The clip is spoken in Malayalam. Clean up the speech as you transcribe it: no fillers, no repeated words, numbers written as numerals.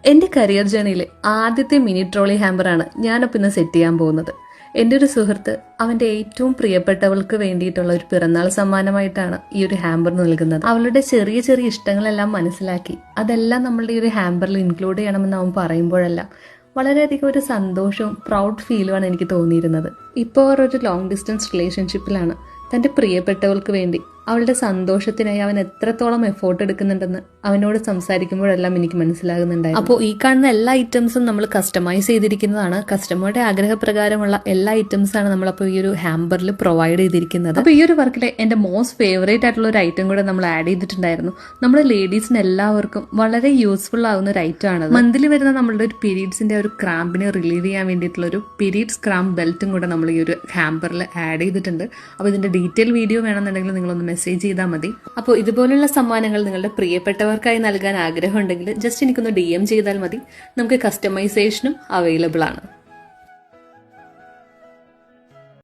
എൻ്റെ കരിയർ ജേണിയിലെ ആദ്യത്തെ മിനി ട്രോളി ഹാമ്പറാണ് ഞാനപ്പോൾ ഇന്ന് സെറ്റ് ചെയ്യാൻ പോകുന്നത്. എൻ്റെ ഒരു സുഹൃത്ത് അവൻ്റെ ഏറ്റവും പ്രിയപ്പെട്ടവൾക്ക് വേണ്ടിയിട്ടുള്ള ഒരു പിറന്നാൾ സമ്മാനമായിട്ടാണ് ഈ ഒരു ഹാമ്പർ നൽകുന്നത്. അവളുടെ ചെറിയ ചെറിയ ഇഷ്ടങ്ങളെല്ലാം മനസ്സിലാക്കി അതെല്ലാം നമ്മളുടെ ഈ ഒരു ഹാമ്പറിൽ ഇൻക്ലൂഡ് ചെയ്യണമെന്ന് അവൻ പറയുമ്പോഴെല്ലാം വളരെയധികം ഒരു സന്തോഷവും പ്രൗഡ് ഫീലുമാണ് എനിക്ക് തോന്നിയിരുന്നത്. ഇപ്പോൾ അവർ ഒരു ലോങ് ഡിസ്റ്റൻസ് റിലേഷൻഷിപ്പിലാണ്. തൻ്റെ പ്രിയപ്പെട്ടവൾക്ക് വേണ്ടി അവളുടെ സന്തോഷത്തിനായി അവൻ എത്രത്തോളം എഫോർട്ട് എടുക്കുന്നുണ്ടെന്ന് അവനോട് സംസാരിക്കുമ്പോഴെല്ലാം എനിക്ക് മനസ്സിലാകുന്നുണ്ടായിരുന്നു. അപ്പോൾ ഈ കാണുന്ന എല്ലാ ഐറ്റംസും നമ്മൾ കസ്റ്റമൈസ് ചെയ്തിരിക്കുന്നതാണ്. കസ്റ്റമറുടെ ആഗ്രഹപ്രകാരമുള്ള എല്ലാ ഐറ്റംസാണ് നമ്മളപ്പോൾ ഈ ഒരു ഹാമ്പറിൽ പ്രൊവൈഡ് ചെയ്തിരിക്കുന്നത്. അപ്പോൾ ഈ ഒരു വർക്കിലെ എൻ്റെ മോസ്റ്റ് ഫേവറേറ്റ് ആയിട്ടുള്ള ഒരു ഐറ്റം കൂടെ നമ്മൾ ആഡ് ചെയ്തിട്ടുണ്ടായിരുന്നു. നമ്മുടെ ലേഡീസിന് എല്ലാവർക്കും വളരെ യൂസ്ഫുൾ ആവുന്ന ഒരു ഐറ്റം ആണ്. മന്ത്ലി വരുന്ന നമ്മളുടെ ഒരു പീരീഡ്സിന്റെ ഒരു ക്രാമ്പിനെ റിലീവ് ചെയ്യാൻ വേണ്ടിയിട്ടുള്ള ഒരു പീരീഡ്സ് ക്രാമ്പ് ബെൽറ്റും കൂടെ നമ്മൾ ഈ ഒരു ഹാമ്പറിൽ ആഡ് ചെയ്തിട്ടുണ്ട്. അപ്പോൾ ഇതിന്റെ ഡീറ്റെയിൽ വീഡിയോ വേണമെന്നുണ്ടെങ്കിൽ നിങ്ങളൊന്ന് മെസ്സേജ് ചെയ്താൽ മതി. അപ്പോൾ ഇതുപോലുള്ള സമ്മാനങ്ങൾ നിങ്ങളുടെ പ്രിയപ്പെട്ടവർക്കായി നൽകാൻ ആഗ്രഹമുണ്ടെങ്കിൽ ജസ്റ്റ് എനിക്കൊന്ന് DM ചെയ്താൽ മതി. നമുക്ക് കസ്റ്റമൈസേഷനും അവൈലബിൾ ആണ്.